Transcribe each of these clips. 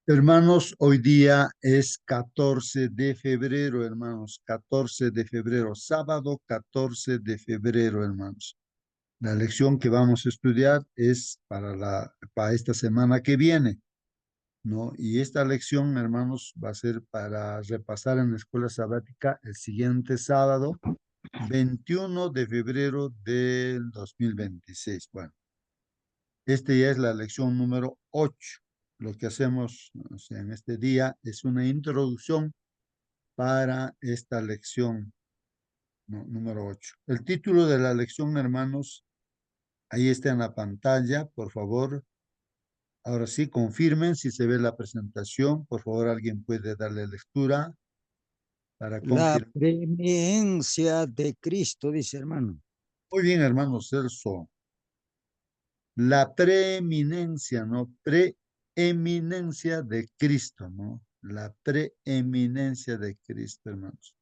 Hermanos, hoy día es 14 de febrero, hermanos, 14 de febrero, sábado 14 de febrero, hermanos. La lección que vamos a estudiar es para esta semana que viene, ¿no? Y esta lección, hermanos, va a ser para repasar en la escuela sabática el siguiente sábado, 21 de febrero del 2026. Bueno, este ya es la lección número 8. Lo que hacemos, o sea, en este día es una introducción para esta lección, ¿no? Número 8. El título de la lección, hermanos, ahí está en la pantalla, por favor. Ahora sí, confirmen si se ve la presentación. Por favor, alguien puede darle lectura para La confirmar. preeminencia de Cristo, dice hermano. Muy bien, hermano Celso. La preeminencia, ¿no? Preeminencia de Cristo, ¿no? La preeminencia de Cristo, hermanos.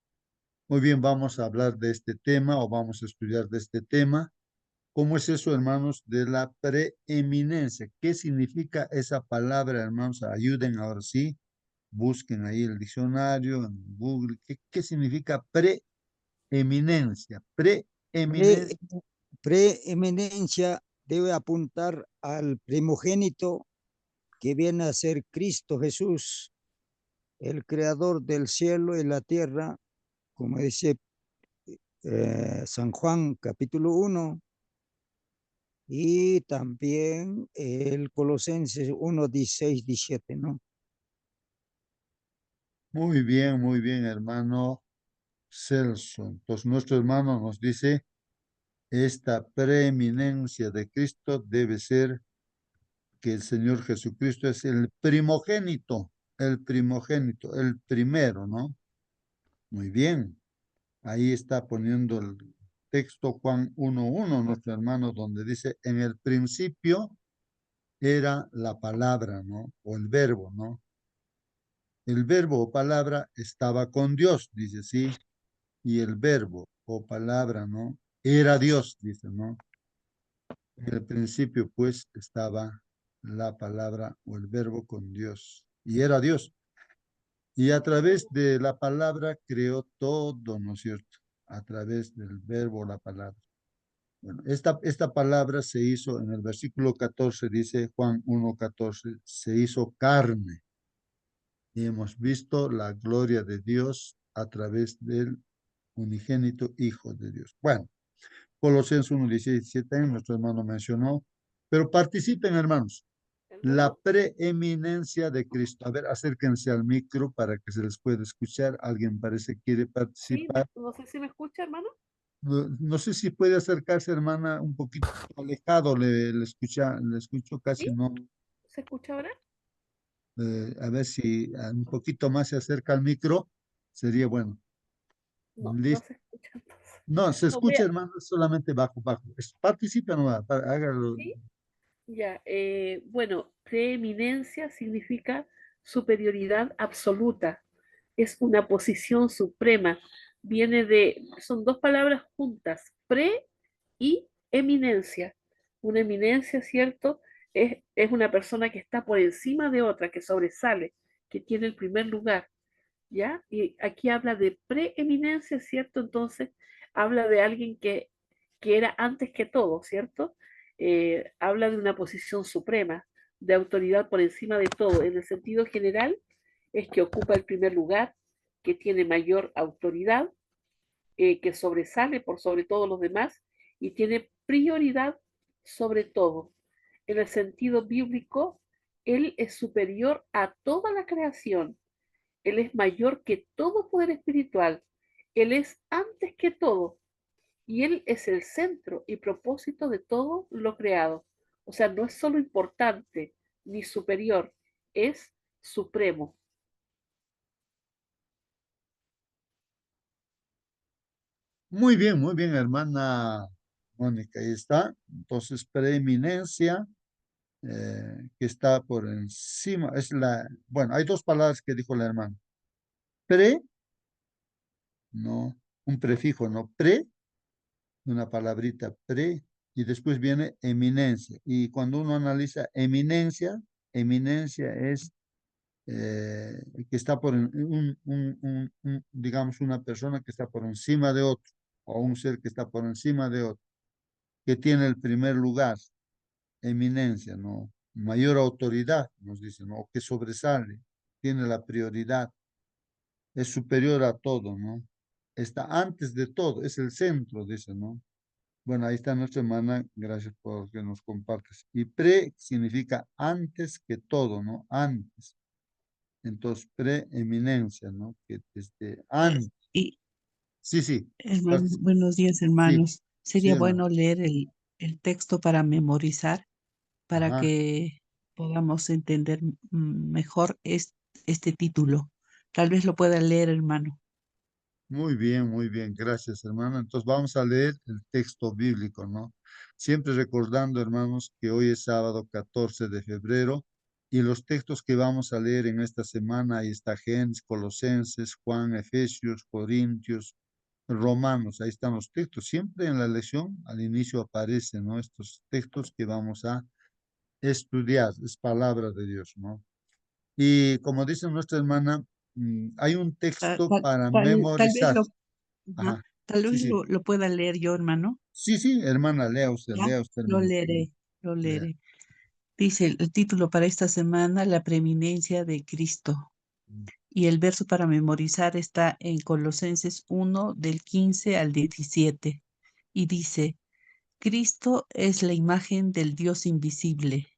Muy bien, vamos a hablar de este tema o vamos a estudiar de este tema. ¿Cómo es eso, hermanos, de la preeminencia? ¿Qué significa esa palabra, hermanos? Ayuden ahora sí, busquen ahí el diccionario en Google. ¿Qué significa preeminencia? Pre- Preeminencia. Preeminencia debe apuntar al primogénito que viene a ser Cristo Jesús, el creador del cielo y la tierra, como dice San Juan capítulo 1, y también el Colosenses 1, 16, 17, ¿no? Muy bien, hermano Celso. Entonces, nuestro hermano nos dice, esta preeminencia de Cristo debe ser que el Señor Jesucristo es el primero, ¿no? Muy bien. Ahí está poniendo el texto Juan 1:1, nuestro hermano, donde dice, en el principio era la palabra, ¿no? O el verbo, ¿no? El verbo o palabra estaba con Dios, dice, sí, y el verbo o palabra, ¿no? Era Dios, dice, ¿no? En el principio, pues, estaba la palabra o el verbo con Dios, y era Dios. Y a través de la palabra creó todo, ¿no es cierto? A través del verbo o la palabra. Bueno, esta palabra se hizo en el versículo 14, dice Juan 1:14, se hizo carne y hemos visto la gloria de Dios a través del unigénito Hijo de Dios. Bueno, Colosenses 1:16, 17, nuestro hermano mencionó, pero participen, hermanos. La Hermano, preeminencia de Cristo. A ver, acérquense al micro para que se les pueda escuchar. Alguien parece que quiere sí, participar. no sé si me escucha, hermano. No sé si puede acercarse, hermana, un poquito alejado, le escucho casi ¿Sí? no. ¿Se escucha ahora? A ver si un poquito más se acerca al micro, sería bueno. No, no Listo. se escucha entonces. No, se No voy escucha, a... hermano, solamente bajo, bajo. Participa nomás, hágalo. ¿Sí? Ya, bueno, preeminencia significa superioridad absoluta. Es una posición suprema. Son dos palabras juntas, pre y eminencia. Una eminencia, ¿cierto? Es una persona que está por encima de otra, que sobresale, que tiene el primer lugar. ¿Ya? Y aquí habla de preeminencia, ¿cierto? Entonces, habla de alguien que era antes que todo, ¿cierto? Habla de una posición suprema, de autoridad por encima de todo. En el sentido general, es que ocupa el primer lugar, que tiene mayor autoridad, que sobresale por sobre todos los demás y tiene prioridad sobre todo. En el sentido bíblico, Él es superior a toda la creación. Él es mayor que todo poder espiritual. Él es antes que todo. Y Él es el centro y propósito de todo lo creado. O sea, no es solo importante ni superior, es supremo. Muy bien, hermana Mónica, ahí está. Entonces, preeminencia, que está por encima, bueno, hay dos palabras que dijo la hermana. Pre, no, un prefijo, no, una palabrita pre, y después viene eminencia. Y cuando uno analiza eminencia, eminencia es que está por digamos, una persona que está por encima de otro, o un ser que está por encima de otro, que tiene el primer lugar, eminencia, ¿no? Mayor autoridad, nos dicen, ¿no? O que sobresale, tiene la prioridad, es superior a todo, ¿no? Está antes de todo, es el centro, dice, ¿no? Bueno, ahí está nuestra hermana, gracias por que nos compartes. Y pre significa antes que todo, ¿no? Antes. Entonces, preeminencia, ¿no? Que desde antes. Y Sí, sí. hermano, buenos días, Sí, hermanos. sí, Sería hermano. bueno leer el texto para memorizar, para Ajá. que podamos entender mejor este título. Tal vez lo pueda leer, hermano. Muy bien, muy bien. Gracias, hermano. Entonces vamos a leer el texto bíblico, ¿no? Siempre recordando, hermanos, que hoy es sábado 14 de febrero y los textos que vamos a leer en esta semana, ahí está Génesis, Colosenses, Juan, Efesios, Corintios, Romanos, ahí están los textos. Siempre en la lección al inicio aparecen, ¿no? Estos textos que vamos a estudiar, es palabra de Dios, ¿no? Y como dice nuestra hermana, hay un Ta- texto Tal, para tal vez memorizar. ajá, Ajá. tal Sí, vez sí. lo pueda leer yo, hermano. Sí, sí, hermana, ¿Ya? lea usted, Lo hermano. leeré, lo Lea. leeré. Dice el título para esta semana, La preeminencia de Cristo. Y el verso para memorizar está en Colosenses 1, del 15 al 17. Y dice, Cristo es la imagen del Dios invisible,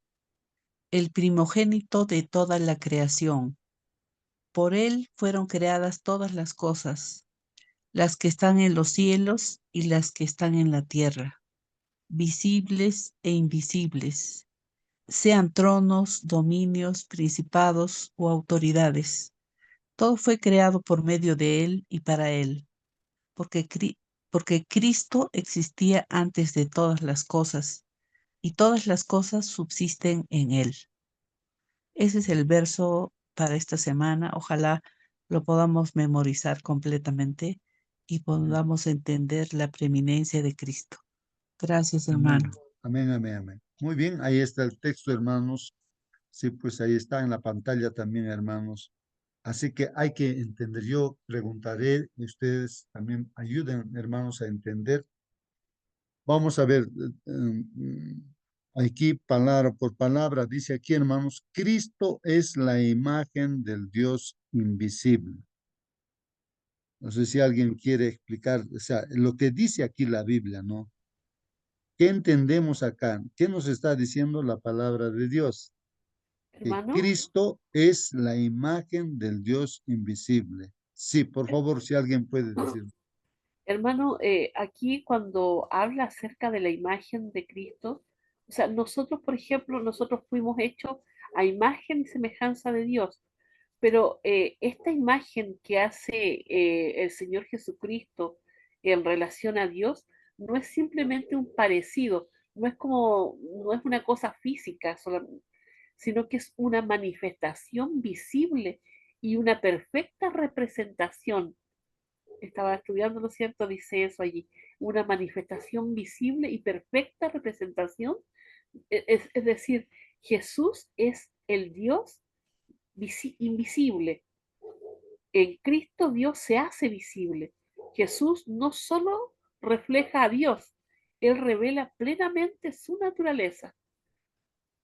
el primogénito de toda la creación. Por él fueron creadas todas las cosas, las que están en los cielos y las que están en la tierra, visibles e invisibles, sean tronos, dominios, principados o autoridades. Todo fue creado por medio de él y para él, porque, porque Cristo existía antes de todas las cosas y todas las cosas subsisten en él. Ese es el verso para esta semana. Ojalá lo podamos memorizar completamente y Ujú. podamos entender la preeminencia de Cristo. Gracias, hermano. Amén. Amén, amén, amén. Muy bien, ahí está el texto, hermanos. Sí, pues ahí está en la pantalla también, hermanos. Así que hay que entender. Yo preguntaré y ustedes también ayuden, hermanos, a entender. Vamos a ver, aquí palabra por palabra, dice aquí, hermanos, Cristo es la imagen del Dios invisible. No sé si alguien quiere explicar, o sea, lo que dice aquí la Biblia, ¿no? ¿Qué entendemos acá? ¿Qué nos está diciendo la palabra de Dios? Que Hermano, Cristo es la imagen del Dios invisible. Sí, por favor, si alguien puede decir. hermano, aquí cuando habla acerca de la imagen de Cristo, o sea, nosotros, por ejemplo, nosotros fuimos hechos a imagen y semejanza de Dios, pero esta imagen que hace el Señor Jesucristo en relación a Dios no es simplemente un parecido, no es una cosa física solamente, sino que es una manifestación visible y una perfecta representación. Estaba estudiando, ¿no es cierto? Dice eso allí, una manifestación visible y perfecta representación. Es decir, Jesús es el Dios invisible. En Cristo Dios se hace visible. Jesús no solo refleja a Dios, Él revela plenamente su naturaleza.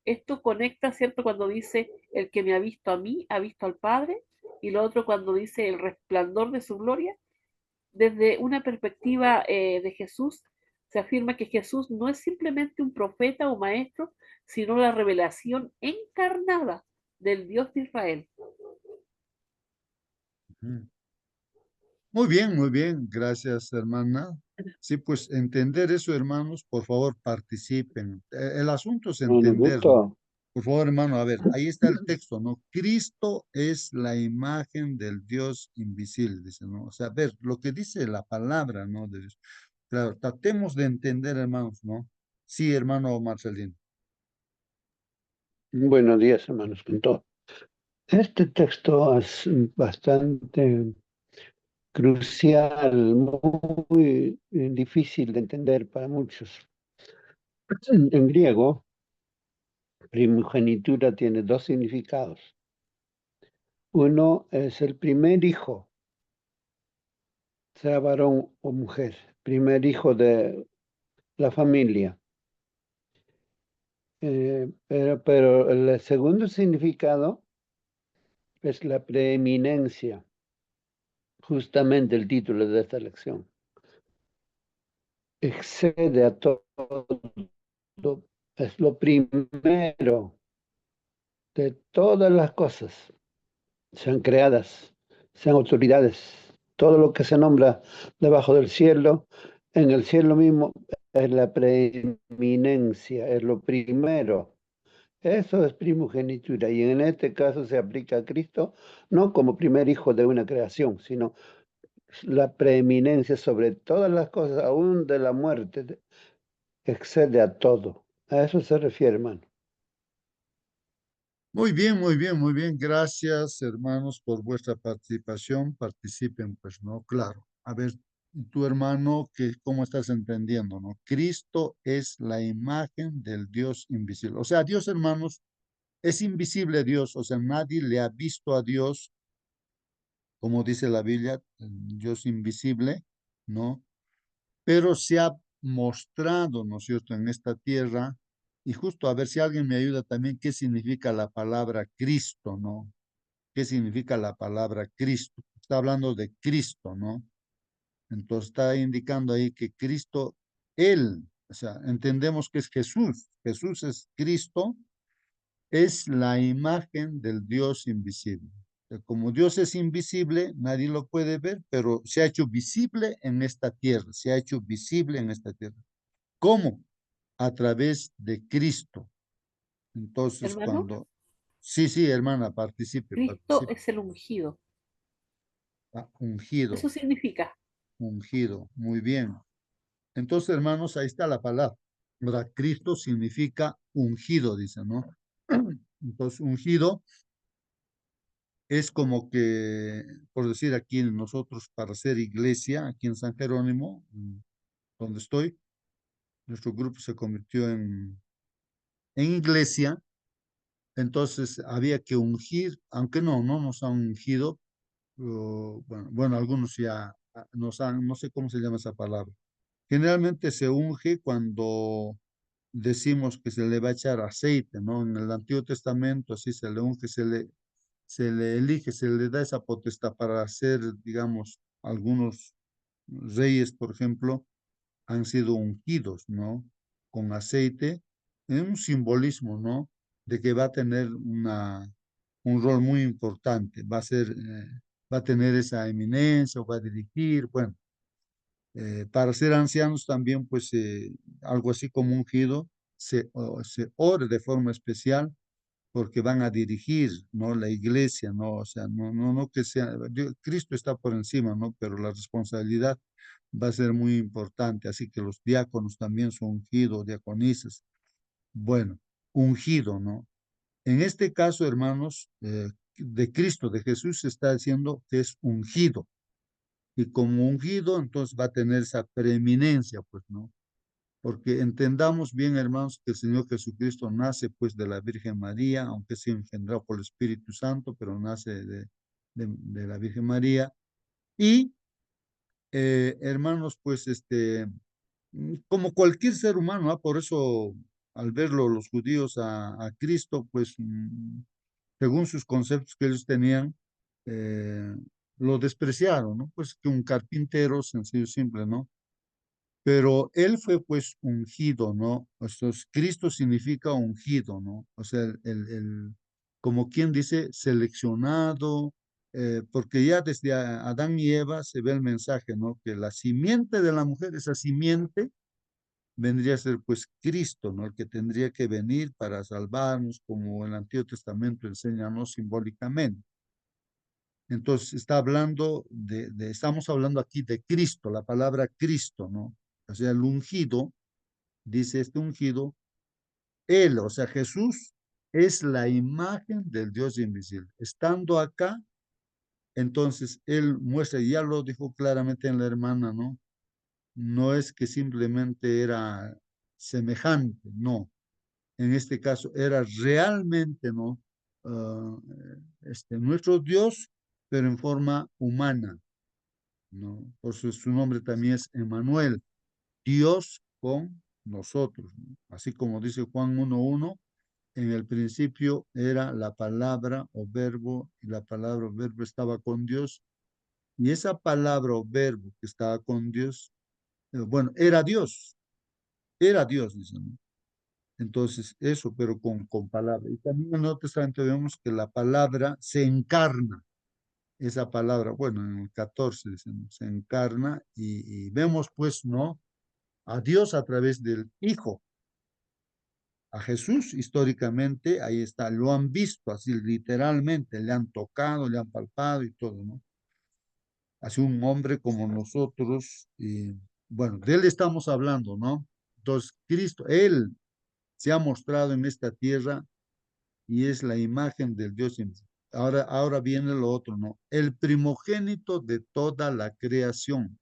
Esto conecta, ¿cierto? Cuando dice, el que me ha visto a mí, ha visto al Padre, y lo otro cuando dice el resplandor de su gloria. Desde una perspectiva de Jesús, se afirma que Jesús no es simplemente un profeta o maestro, sino la revelación encarnada del Dios de Israel. Ujú. Muy bien, gracias, hermana. Sí, pues entender eso, hermanos, por favor, participen. El asunto es Bueno, entender, ¿no? gusto. Por favor, hermano, a ver, ahí está el texto, ¿no? Cristo es la imagen del Dios invisible, dice, ¿no? O sea, a ver, lo que dice la palabra, ¿no? De Dios. Claro, tratemos de entender, hermanos, ¿no? Sí, hermano Marcelino. Buenos días, hermanos, con todo. Este texto es bastante crucial, muy difícil de entender para muchos. En griego, primogenitura tiene dos significados. Uno es el primer hijo, sea varón o mujer, primer hijo de la familia. Pero el segundo significado es la preeminencia, justamente el título de esta lección. Excede a todo, es lo primero de todas las cosas, sean creadas, sean autoridades, todo lo que se nombra debajo del cielo, en el cielo mismo es la preeminencia, es lo primero. Eso es primogenitura y en este caso se aplica a Cristo no como primer hijo de una creación, sino la preeminencia sobre todas las cosas, aún de la muerte, excede a todo. A eso se refiere, hermano. Muy bien, muy bien, muy bien. Gracias, hermanos, por vuestra participación. Participen, pues, ¿no? Claro. A ver, tu hermano, ¿cómo estás entendiendo, no? Cristo es la imagen del Dios invisible. O sea, Dios, hermanos, es invisible Dios. O sea, nadie le ha visto a Dios, como dice la Biblia, Dios invisible, ¿no? Pero se ha mostrado, ¿no es cierto?, en esta tierra. Y justo a ver si alguien me ayuda también, ¿qué significa la palabra Cristo, no? ¿Qué significa la palabra Cristo? Está hablando de Cristo, ¿no? Entonces está indicando ahí que Cristo, Él, o sea, entendemos que es Jesús. Jesús es Cristo, es la imagen del Dios invisible. Como Dios es invisible, nadie lo puede ver, pero se ha hecho visible en esta tierra, se ha hecho visible en esta tierra. ¿Cómo? A través de Cristo. Entonces, Hermano, sí, sí, hermana, participe, Cristo participe. es el ungido. Ungido, Eso significa. ungido, muy bien. Entonces, hermanos, ahí está la palabra. ¿Verdad? Cristo significa ungido, dice, ¿no? Entonces, ungido es como que, por decir aquí nosotros, para ser iglesia, aquí en San Jerónimo, donde estoy, nuestro grupo se convirtió en iglesia. Entonces había que ungir, aunque no nos han ungido, bueno, algunos ya nos han, no sé cómo se llama esa palabra. Generalmente se unge cuando decimos que se le va a echar aceite, ¿no? En el Antiguo Testamento así se le unge, se le elige, se le da esa potestad para hacer, digamos, algunos reyes, por ejemplo, han sido ungidos, ¿no? Con aceite, en un simbolismo, ¿no? De que va a tener un rol muy importante, va a tener esa eminencia o va a dirigir, bueno, para ser ancianos también, pues, algo así como ungido, se ora de forma especial porque van a dirigir, ¿no? La iglesia, ¿no? O sea, no que sea, Cristo está por encima, ¿no? Pero la responsabilidad va a ser muy importante, así que los diáconos también son ungidos, diaconisas. Bueno, ungido, ¿no? En este caso, hermanos, de Cristo, de Jesús, se está diciendo que es ungido. Y como ungido, entonces va a tener esa preeminencia, pues, ¿no? Porque entendamos bien, hermanos, que el Señor Jesucristo nace pues de la Virgen María, aunque sea engendrado por el Espíritu Santo, pero nace de la Virgen María. Y, hermanos, pues como cualquier ser humano, ¿ah? Por eso al verlo los judíos a Cristo, pues según sus conceptos que ellos tenían, eh, lo despreciaron, ¿no? Pues que un carpintero, sencillo, simple, ¿no? Pero él fue pues ungido, ¿no? O sea, Cristo significa ungido, ¿no? O sea, como quien dice, seleccionado, porque ya desde Adán y Eva se ve el mensaje, ¿no? Que la simiente de la mujer, esa simiente, vendría a ser pues Cristo, ¿no? El que tendría que venir para salvarnos, como el Antiguo Testamento enseña, ¿no? Simbólicamente. Entonces está hablando estamos hablando aquí de Cristo, la palabra Cristo, ¿no? O sea, el ungido, dice este ungido, Él, o sea, Jesús es la imagen del Dios invisible. Estando acá, entonces Él muestra, y ya lo dijo claramente en la hermana, ¿no? No es que simplemente era semejante, no. En este caso era realmente, ¿no? nuestro Dios, pero en forma humana, ¿no? Por eso su nombre también es Emmanuel, Dios con nosotros, ¿no? Así como dice Juan 1:1, en el principio era la palabra o verbo, y la palabra o verbo estaba con Dios, y esa palabra o verbo que estaba con Dios, bueno, era Dios, dice, ¿no? Entonces, eso, pero con palabra. Y también en el Nuevo Testamento vemos que la palabra se encarna, esa palabra, bueno, en el 14 dicen, se encarna y vemos pues, ¿no? A Dios a través del Hijo, a Jesús históricamente, ahí está, lo han visto así literalmente, le han tocado, le han palpado y todo, ¿no? Así un hombre como nosotros, y bueno, de él estamos hablando, ¿no? Entonces, Cristo, él se ha mostrado en esta tierra y es la imagen del Dios. Ahora viene lo otro, ¿no? El primogénito de toda la creación.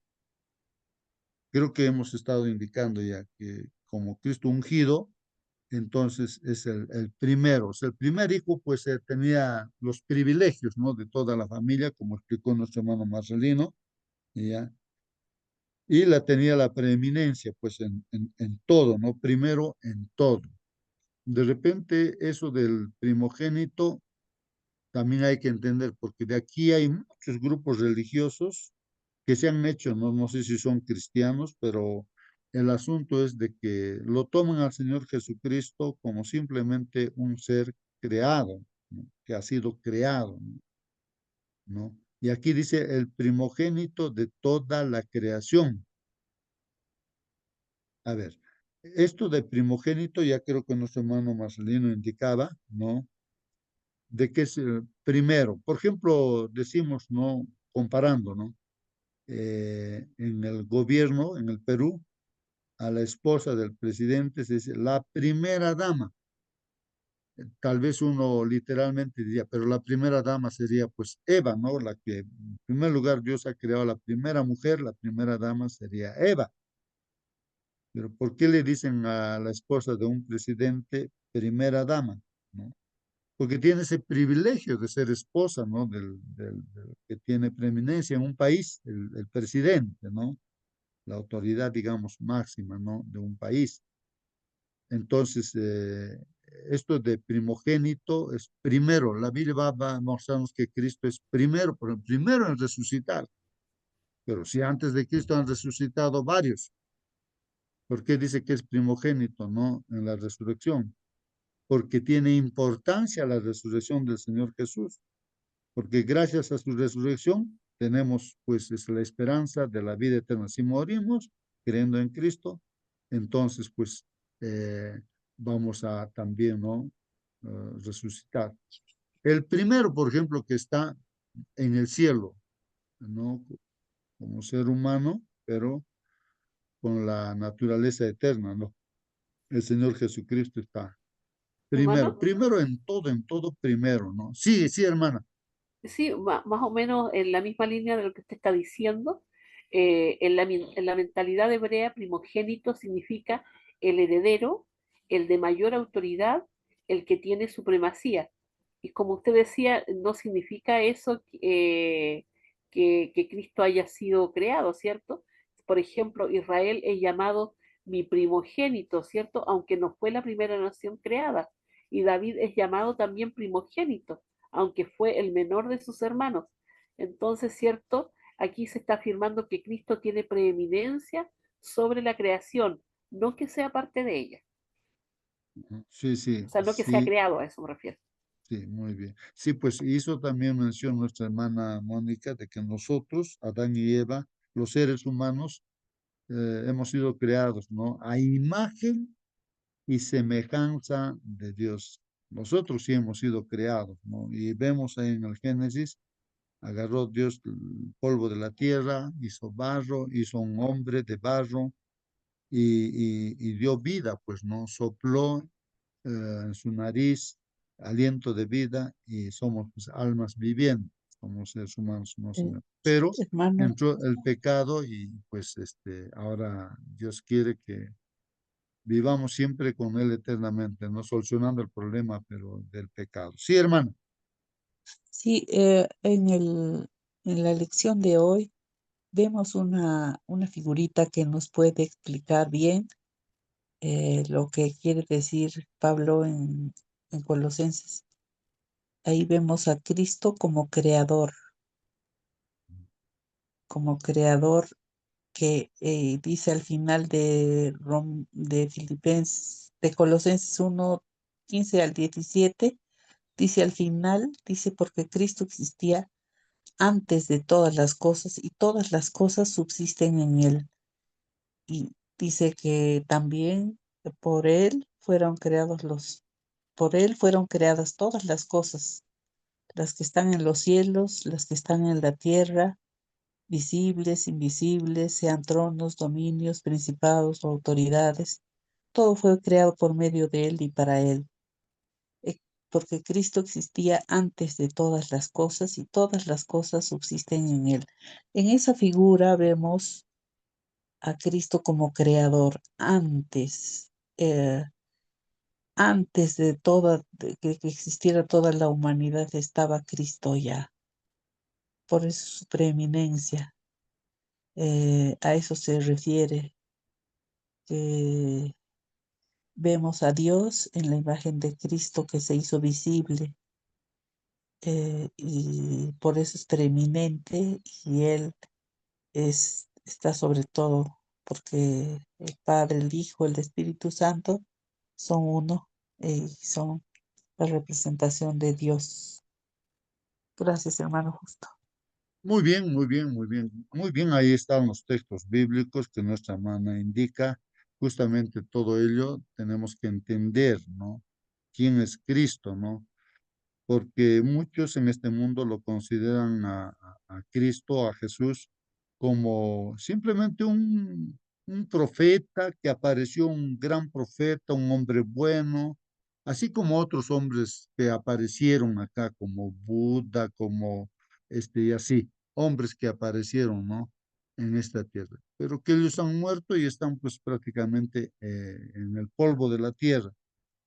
Creo que hemos estado indicando ya que como Cristo ungido, entonces es el primero, o sea, el primer hijo, pues tenía los privilegios, ¿no? De toda la familia, como explicó nuestro hermano Marcelino, ¿ya? Y la tenía la preeminencia, pues en todo, ¿no? Primero en todo. De repente, eso del primogénito también hay que entender, porque de aquí hay muchos grupos religiosos que se han hecho, no sé si son cristianos, pero el asunto es de que lo toman al Señor Jesucristo como simplemente un ser creado, ¿no? Que ha sido creado, ¿no? Y aquí dice el primogénito de toda la creación. A ver, esto de primogénito ya creo que nuestro hermano Marcelino indicaba, ¿no? De que es el primero. Por ejemplo, decimos, ¿no? Comparando, ¿no? En el gobierno, en el Perú, a la esposa del presidente se dice la primera dama. Tal vez uno literalmente diría, pero la primera dama sería pues Eva, ¿no? La que en primer lugar Dios ha creado a la primera mujer, la primera dama sería Eva. Pero ¿por qué le dicen a la esposa de un presidente primera dama? ¿No? Porque tiene ese privilegio de ser esposa, ¿no? Del que tiene preeminencia en un país, el presidente, ¿no? La autoridad, digamos, máxima, ¿no? De un país. Entonces, esto de primogénito es primero. La Biblia va a mostrarnos que Cristo es primero, pero primero en resucitar. Pero si antes de Cristo han resucitado varios, ¿por qué dice que es primogénito, no? En la resurrección. Porque tiene importancia la resurrección del Señor Jesús. Porque gracias a su resurrección tenemos pues es la esperanza de la vida eterna. Si morimos creyendo en Cristo, entonces pues vamos a también, ¿no? Resucitar. El primero, por ejemplo, que está en el cielo, ¿no? Como ser humano, pero con la naturaleza eterna, ¿no? El Señor Jesucristo está primero, Hermano, primero en todo primero, ¿no? Sí, sí, hermana. sí, más o menos en la misma línea de lo que usted está diciendo. En la mentalidad hebrea, primogénito significa el heredero, el de mayor autoridad, el que tiene supremacía. Y como usted decía, no significa eso que Cristo haya sido creado, ¿cierto? Por ejemplo, Israel es llamado mi primogénito, ¿cierto? Aunque no fue la primera nación creada. Y David es llamado también primogénito, aunque fue el menor de sus hermanos. Entonces, ¿cierto? Aquí se está afirmando que Cristo tiene preeminencia sobre la creación, no que sea parte de ella. Sí, O sí, sea, no que sea sí, creado, a eso me refiero. sí, muy bien. Sí, pues hizo también mención nuestra hermana Mónica de que nosotros, Adán y Eva, los seres humanos, hemos sido creados, ¿no? A imagen y semejanza de Dios. Nosotros sí hemos sido creados, ¿no? Y vemos ahí en el Génesis, agarró Dios el polvo de la tierra, hizo barro, hizo un hombre de barro y dio vida, pues, ¿no? Sopló en su nariz aliento de vida y somos pues, almas vivientes, como seres humanos, no Eh, Señor. Pero hermano, entró el pecado y pues ahora Dios quiere que vivamos siempre con Él eternamente, no solucionando el problema, pero del pecado. Sí, hermano. Sí, en la lección de hoy vemos una figurita que nos puede explicar bien lo que quiere decir Pablo en Colosenses. Ahí vemos a Cristo como creador que dice al final de Filipenses, de Colosenses 1:15 al 17, dice al final, dice porque Cristo existía antes de todas las cosas y todas las cosas subsisten en él. Y dice que también por él fueron por él fueron creadas todas las cosas, las que están en los cielos, las que están en la tierra, visibles, invisibles, sean tronos, dominios, principados o autoridades. Todo fue creado por medio de él y para él, eh, porque Cristo existía antes de todas las cosas y todas las cosas subsisten en él. En esa figura vemos a Cristo como creador antes de que existiera toda la humanidad, estaba Cristo ya. Por eso su preeminencia, a eso se refiere, que vemos a Dios en la imagen de Cristo que se hizo visible, y por eso es preeminente y Él está sobre todo, porque el Padre, el Hijo, el Espíritu Santo son uno y son la representación de Dios. Gracias, hermano Justo. Muy bien, muy bien, muy bien. Muy bien, ahí están los textos bíblicos que nuestra hermana indica. Justamente todo ello tenemos que entender, ¿no? ¿Quién es Cristo, no? Porque muchos en este mundo lo consideran a Cristo, a Jesús, como simplemente un profeta que apareció, un gran profeta, un hombre bueno, así como otros hombres que aparecieron acá, como Buda, como y así, hombres que aparecieron, ¿no? En esta tierra, pero que ellos han muerto y están pues prácticamente en el polvo de la tierra,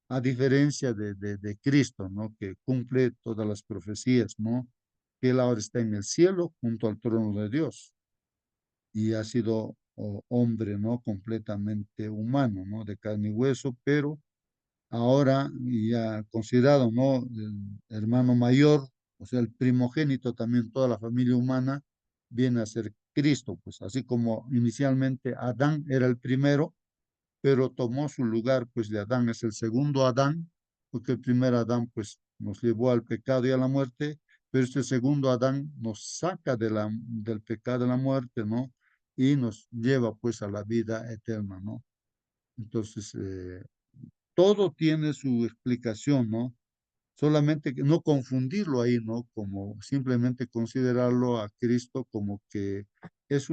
a diferencia de Cristo, ¿no? Que cumple todas las profecías, ¿no? Que Él ahora está en el cielo junto al trono de Dios y ha sido hombre, ¿no? Completamente humano, ¿no? De carne y hueso, pero ahora ya considerado, ¿no? El hermano mayor, o sea, el primogénito también, toda la familia humana viene a ser Cristo, pues así como inicialmente Adán era el primero, pero tomó su lugar, pues de Adán es el segundo Adán, porque el primer Adán, pues nos llevó al pecado y a la muerte, pero este segundo Adán nos saca del pecado y la muerte, ¿no? Y nos lleva, pues, a la vida eterna, ¿no? Entonces, todo tiene su explicación, ¿no? Solamente que no confundirlo ahí, ¿no? Como simplemente considerarlo a Cristo como que es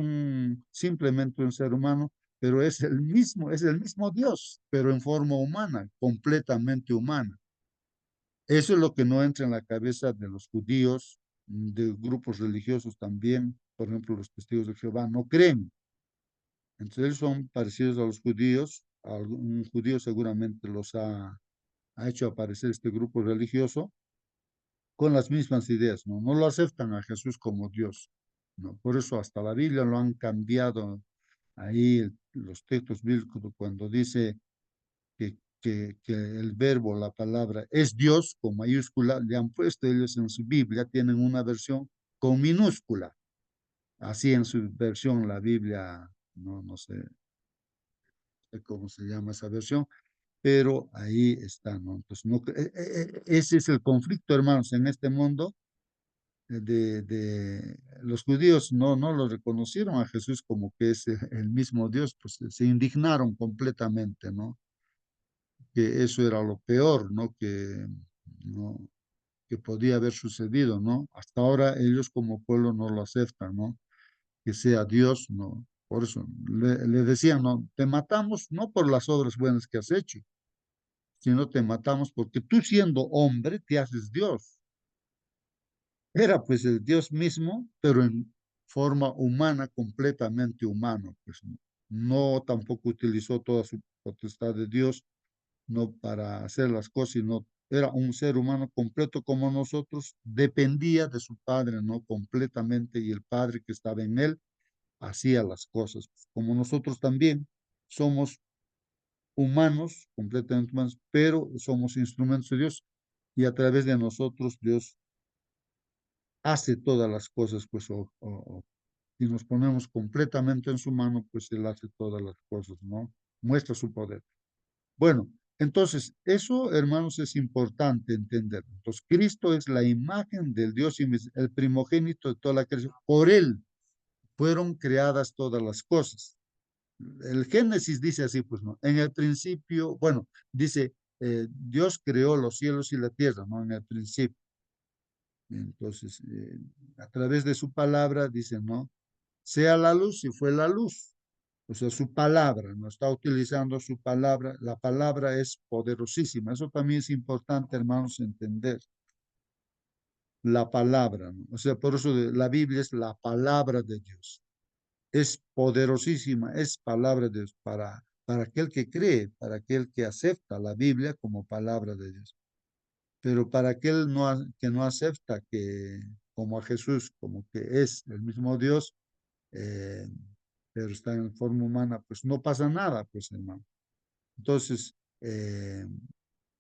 simplemente un ser humano, pero es el mismo Dios, pero en forma humana, completamente humana. Eso es lo que no entra en la cabeza de los judíos, de grupos religiosos también, por ejemplo, los testigos de Jehová, no creen. Entonces, ellos son parecidos a los judíos, un judío seguramente ha hecho aparecer este grupo religioso con las mismas ideas, ¿no? No lo aceptan a Jesús como Dios, ¿no? Por eso hasta la Biblia lo han cambiado ahí los textos bíblicos cuando dice que el verbo, la palabra, es Dios con mayúscula, le han puesto ellos en su Biblia, tienen una versión con minúscula, así en su versión la Biblia, no sé cómo se llama esa versión, pero ahí está, ¿no? Entonces, no, ese es el conflicto, hermanos, en este mundo los judíos no lo reconocieron a Jesús como que es el mismo Dios, pues se indignaron completamente, ¿no? Que eso era lo peor, ¿no? ¿No? Que podía haber sucedido, ¿no? Hasta ahora ellos como pueblo no lo aceptan, ¿no? Que sea Dios, ¿no? Por eso le decían, no, te matamos no por las obras buenas que has hecho, sino te matamos porque tú siendo hombre te haces Dios. Era pues el Dios mismo, pero en forma humana, completamente humano, pues, ¿no? no tampoco utilizó toda su potestad de Dios, no para hacer las cosas, sino era un ser humano completo como nosotros, dependía de su Padre, ¿no? Completamente, y el Padre que estaba en él hacía las cosas, como nosotros también somos humanos, completamente humanos, pero somos instrumentos de Dios, y a través de nosotros Dios hace todas las cosas, pues, si nos ponemos completamente en su mano, pues Él hace todas las cosas, ¿no? Muestra su poder. Bueno, entonces, eso, hermanos, es importante entender. Entonces, Cristo es la imagen del Dios invisible, el primogénito de toda la creación. Por Él fueron creadas todas las cosas. El Génesis dice así, pues, ¿no? En el principio, bueno, dice, Dios creó los cielos y la tierra, ¿no? En el principio. Entonces, a través de su palabra, dice, ¿no? Sea la luz y fue la luz. O sea, su palabra, no está utilizando su palabra. La palabra es poderosísima. Eso también es importante, hermanos, entender. La palabra, ¿no? O sea, por eso la Biblia es la palabra de Dios. Es poderosísima, es palabra de Dios para aquel que cree, para aquel que acepta la Biblia como palabra de Dios. Pero para aquel que no acepta que como a Jesús, como que es el mismo Dios, eh, pero está en forma humana, pues no pasa nada, pues hermano. Entonces,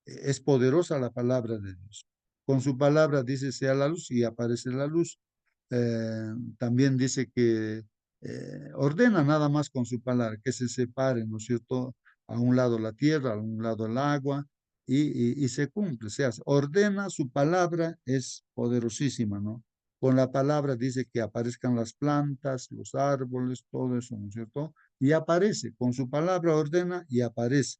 es poderosa la palabra de Dios. Con su palabra dice sea la luz y aparece la luz. También dice que ordena nada más con su palabra, que se separe, ¿no es cierto? A un lado la tierra, a un lado el agua, y se cumple, se hace. Ordena su palabra, es poderosísima, ¿no? Con la palabra dice que aparezcan las plantas, los árboles, todo eso, ¿no es cierto? Y aparece, con su palabra ordena y aparece.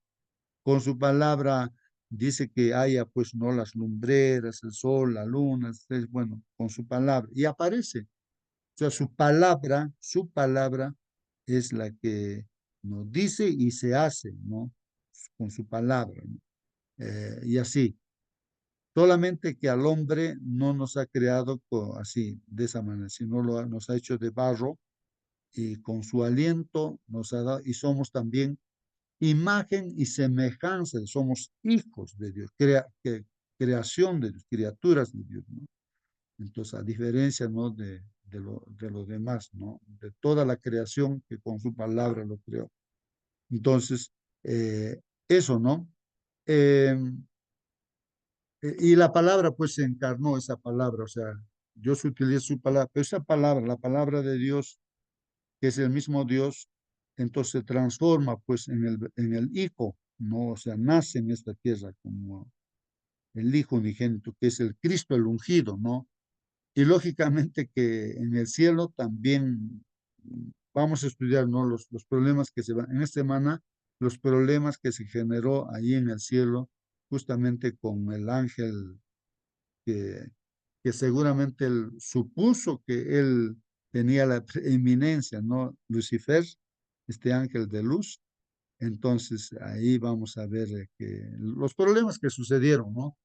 Con su palabra dice que haya, pues, no las lumbreras, el sol, la luna, bueno, con su palabra. Y aparece. O sea, su palabra es la que nos dice y se hace, ¿no? Con su palabra, ¿no? Y así. Solamente que al hombre no nos ha creado así, de esa manera, sino nos ha hecho de barro y con su aliento nos ha dado, y somos también imagen y semejanza, somos hijos de Dios, creación de Dios, criaturas de Dios, ¿no? Entonces, a diferencia, ¿no? de lo demás, ¿no? De toda la creación que con su palabra lo creó. Entonces, eso, ¿no? Eh, y la palabra, pues, se encarnó esa palabra, o sea, Dios utiliza su palabra, pero esa palabra, la palabra de Dios, que es el mismo Dios, entonces se transforma pues en el Hijo, ¿no? O sea, nace en esta tierra como el Hijo unigénito, que es el Cristo el ungido, ¿no? Y lógicamente que en el cielo también vamos a estudiar, ¿no? Los problemas que se van, en esta semana, los problemas que se generó ahí en el cielo, justamente con el ángel que, que seguramente él supuso que él tenía la preeminencia, ¿no? Lucifer, este ángel de luz. Entonces ahí vamos a ver que los problemas que sucedieron, ¿no?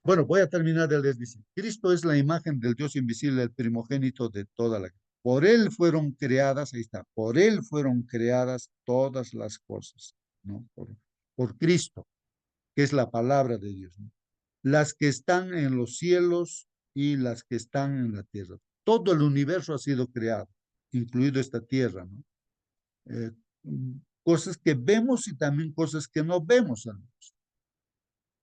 Bueno, voy a terminar de les dice, Cristo es la imagen del Dios invisible, el primogénito de toda la. Por él fueron creadas, ahí está, por él fueron creadas todas las cosas, ¿no? Por Cristo, que es la palabra de Dios, ¿no? Las que están en los cielos y las que están en la tierra. Todo el universo ha sido creado, incluido esta tierra, ¿no? Eh, Cosas que vemos y también cosas que no vemos, hermanos.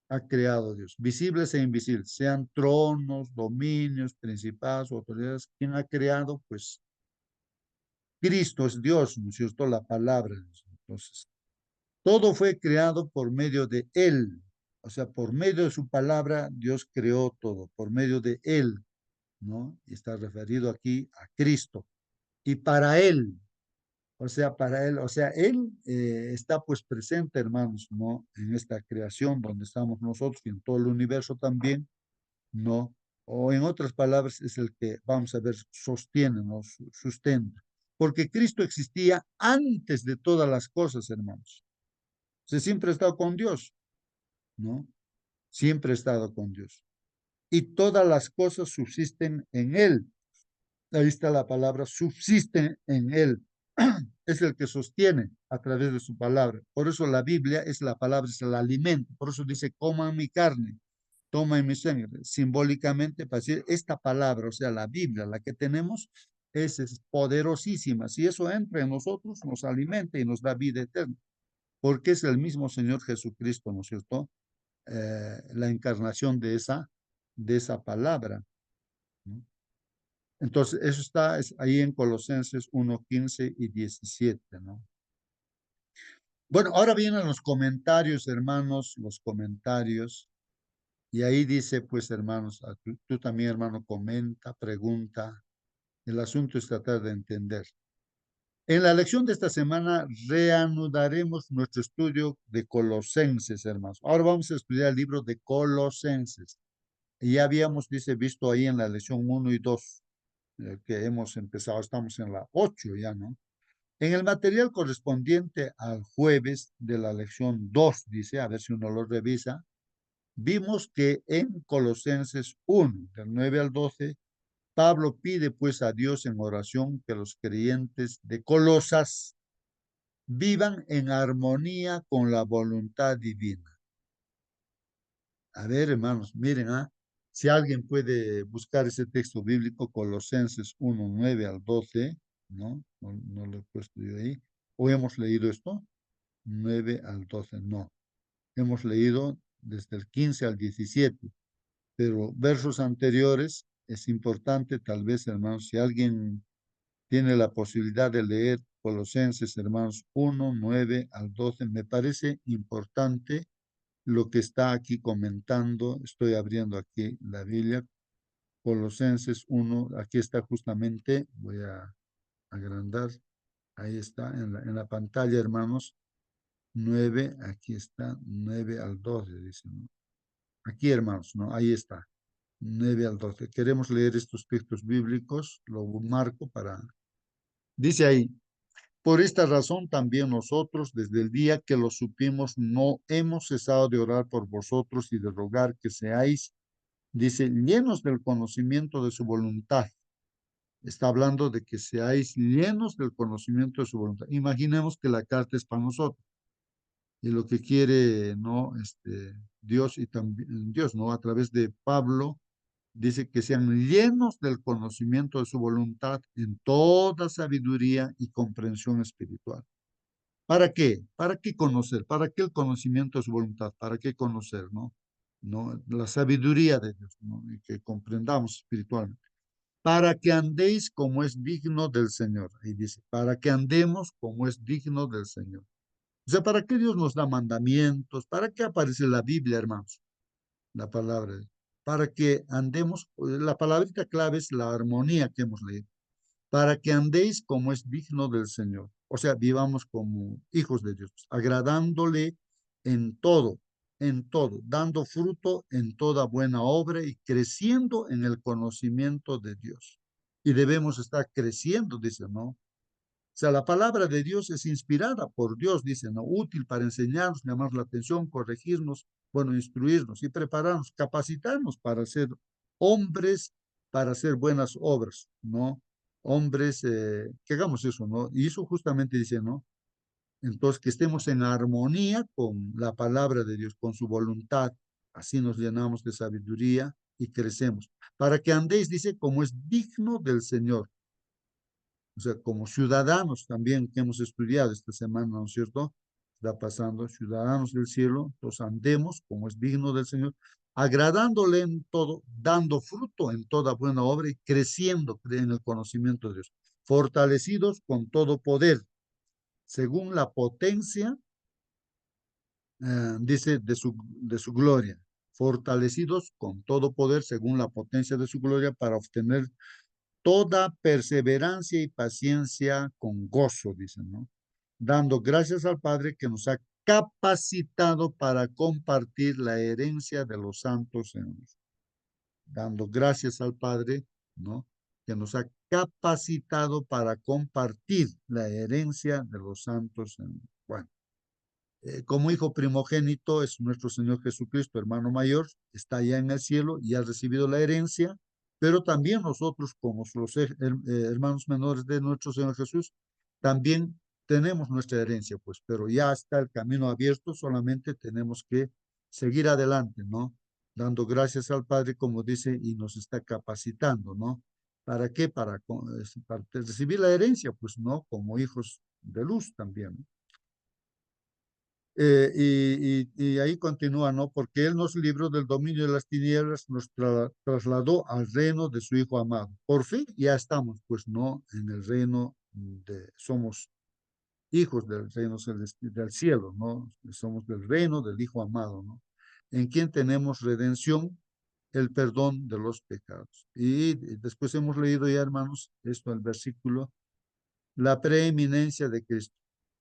Ha creado Dios, visibles e invisibles, sean tronos, dominios, principados, autoridades. ¿Quién ha creado? Pues Cristo es Dios, ¿no es cierto? La palabra. Entonces, todo fue creado por medio de Él. O sea, por medio de su palabra, Dios creó todo, por medio de Él, ¿no? Y está referido aquí a Cristo. Y para Él, o sea, para Él, o sea, Él está pues presente, hermanos, ¿no? En esta creación donde estamos nosotros y en todo el universo también, ¿no? O en otras palabras, es el que, vamos a ver, sostiene, ¿no? Sustenta. Porque Cristo existía antes de todas las cosas, hermanos. O sea, siempre ha estado con Dios, ¿no? Siempre ha estado con Dios. Y todas las cosas subsisten en Él. Ahí está la palabra, subsisten en Él. es el que sostiene a través de su palabra. Por eso la Biblia es la palabra, es el alimento. Por eso dice, coman mi carne, tomen mi sangre. Simbólicamente, para decir, esta palabra, o sea, la Biblia, la que tenemos, es poderosísima. Si eso entra en nosotros, nos alimenta y nos da vida eterna. Porque es el mismo Señor Jesucristo, ¿no es cierto? La encarnación de esa palabra, ¿no? Entonces, eso está ahí en Colosenses 1:15 y 17, ¿no? Bueno, ahora vienen los comentarios, hermanos, los comentarios. Y ahí dice, pues, hermanos, tú también, hermano, comenta, pregunta. El asunto es tratar de entender. En la lección de esta semana reanudaremos nuestro estudio de Colosenses, hermanos. Ahora vamos a estudiar el libro de Colosenses. Y ya habíamos, dice, visto ahí en la lección 1 y 2, que hemos empezado, estamos en la 8 ya, ¿no? En el material correspondiente al jueves de la lección 2, dice, a ver si uno lo revisa, vimos que en Colosenses 1, del 9 al 12, Pablo pide pues a Dios en oración que los creyentes de Colosas vivan en armonía con la voluntad divina. A ver, hermanos, miren, si alguien puede buscar ese texto bíblico, Colosenses 1, 9 al 12, ¿no? No lo he puesto yo ahí. ¿O hemos leído esto? 9 al 12, no. Hemos leído desde el 15 al 17, pero versos anteriores es importante, tal vez, hermanos, si alguien tiene la posibilidad de leer Colosenses, hermanos, 1, 9 al 12, me parece importante lo que está aquí comentando. Estoy abriendo aquí la Biblia, Colosenses 1, aquí está justamente, voy a agrandar, ahí está en la pantalla, hermanos, 9, aquí está, 9 al 12, dice, ¿no? Aquí, hermanos, ¿no? Ahí está, 9 al 12. Queremos leer estos textos bíblicos, lo marco para... Dice ahí, por esta razón también nosotros, desde el día que lo supimos, no hemos cesado de orar por vosotros y de rogar que seáis, dice, llenos del conocimiento de su voluntad. Está hablando de que seáis llenos del conocimiento de su voluntad. Imaginemos que la carta es para nosotros y lo que quiere, ¿no? Dios y también Dios, ¿no? A través de Pablo, dice que sean llenos del conocimiento de su voluntad en toda sabiduría y comprensión espiritual. ¿Para qué? ¿Para qué conocer? ¿Para qué el conocimiento de su voluntad? ¿Para qué conocer, no? ¿No? La sabiduría de Dios, ¿no? Y que comprendamos espiritualmente. Para que andéis como es digno del Señor. Ahí dice, para que andemos como es digno del Señor. O sea, ¿para qué Dios nos da mandamientos? ¿Para qué aparece la Biblia, hermanos? La palabra. Para que andemos, la palabrita clave es la armonía que hemos leído. Para que andéis como es digno del Señor. O sea, vivamos como hijos de Dios, agradándole en todo, dando fruto en toda buena obra y creciendo en el conocimiento de Dios. Y debemos estar creciendo, dice, ¿no? O sea, la palabra de Dios es inspirada por Dios, dice, ¿no? Útil para enseñarnos, llamar la atención, corregirnos, bueno, instruirnos y prepararnos, capacitarnos para ser hombres, para hacer buenas obras, ¿no? Hombres, que hagamos eso, ¿no? Y eso justamente dice, ¿no? Entonces, que estemos en armonía con la palabra de Dios, con su voluntad. Así nos llenamos de sabiduría y crecemos. Para que andéis, dice, como es digno del Señor. O sea, como ciudadanos también que hemos estudiado esta semana, ¿no es cierto? Está pasando, ciudadanos del cielo, entonces andemos como es digno del Señor, agradándole en todo, dando fruto en toda buena obra y creciendo en el conocimiento de Dios, fortalecidos con todo poder, según la potencia, dice, de su gloria, fortalecidos con todo poder, según la potencia de su gloria, para obtener toda perseverancia y paciencia con gozo, dicen, ¿no? Dando gracias al Padre que nos ha capacitado para compartir la herencia de los santos en Dios. Dando gracias al Padre, ¿no? Que nos ha capacitado para compartir la herencia de los santos en Dios. Bueno, como hijo primogénito es nuestro Señor Jesucristo, hermano mayor, está allá en el cielo y ha recibido la herencia, pero también nosotros como los hermanos menores de nuestro Señor Jesús, también tenemos nuestra herencia, pues, pero ya está el camino abierto, solamente tenemos que seguir adelante, ¿no? Dando gracias al Padre, como dice, y nos está capacitando, ¿no? ¿Para qué? Para recibir la herencia, pues, ¿no? Como hijos de luz también, ¿no? Y ahí continúa, ¿no? Porque Él nos libró del dominio de las tinieblas, nos trasladó al reino de su Hijo amado. Por fin ya estamos, pues, ¿no? En el reino somos hijos del reino del cielo, ¿no? Somos del reino del Hijo amado, ¿no? En quien tenemos redención, el perdón de los pecados. Y después hemos leído ya, hermanos, esto, el versículo, la preeminencia de Cristo.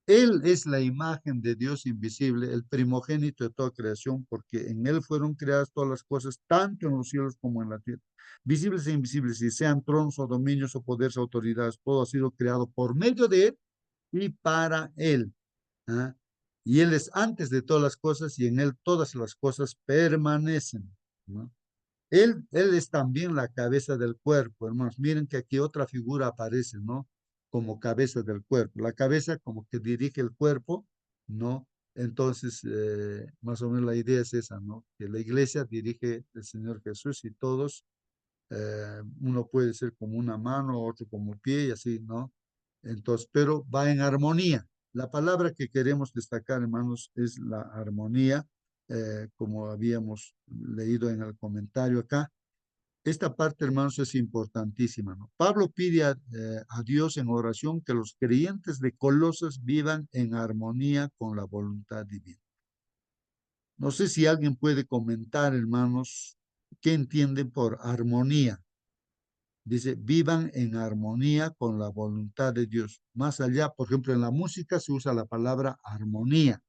Él es la imagen de Dios invisible, el primogénito de toda creación, porque en Él fueron creadas todas las cosas, tanto en los cielos como en la tierra, visibles e invisibles, si sean tronos o dominios o poderes o autoridades, todo ha sido creado por medio de Él y para Él. ¿Ah? Y Él es antes de todas las cosas y en Él todas las cosas permanecen, ¿no? Él es también la cabeza del cuerpo, hermanos. Miren que aquí otra figura aparece, ¿no? Como cabeza del cuerpo. La cabeza como que dirige el cuerpo, ¿no? Entonces, más o menos la idea es esa, ¿no? Que la iglesia dirige el Señor Jesús y todos, uno puede ser como una mano, otro como pie y así, ¿no? Entonces, pero va en armonía. La palabra que queremos destacar, hermanos, es la armonía, como habíamos leído en el comentario acá. Esta parte, hermanos, es importantísima, ¿no? Pablo pide a Dios en oración que los creyentes de Colosas vivan en armonía con la voluntad divina. No sé si alguien puede comentar, hermanos, qué entienden por armonía. Dice, vivan en armonía con la voluntad de Dios. Más allá, por ejemplo, en la música se usa la palabra armonía.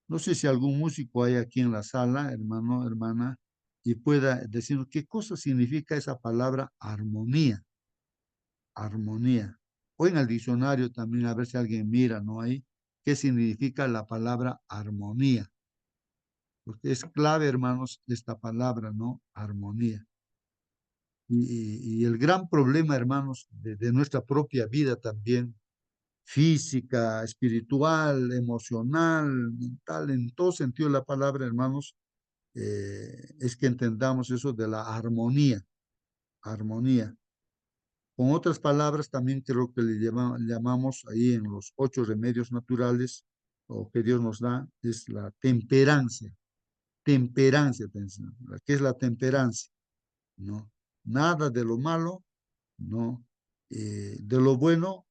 No sé si algún músico hay aquí en la sala, hermano, hermana, y pueda decirnos qué cosa significa esa palabra armonía. Armonía. O en el diccionario también, a ver si alguien mira, ¿no? Ahí, qué significa la palabra armonía. Porque es clave, hermanos, esta palabra, ¿no? Armonía. Y el gran problema, hermanos, de nuestra propia vida también, física, espiritual, emocional, mental, en todo sentido de la palabra, hermanos, es que entendamos eso de la armonía, armonía. Con otras palabras, también creo que le llamamos ahí en los 8 remedios naturales, o que Dios nos da, es la temperancia. Temperancia, ¿qué es la temperancia? ¿No? Nada de lo malo, ¿no? De lo bueno,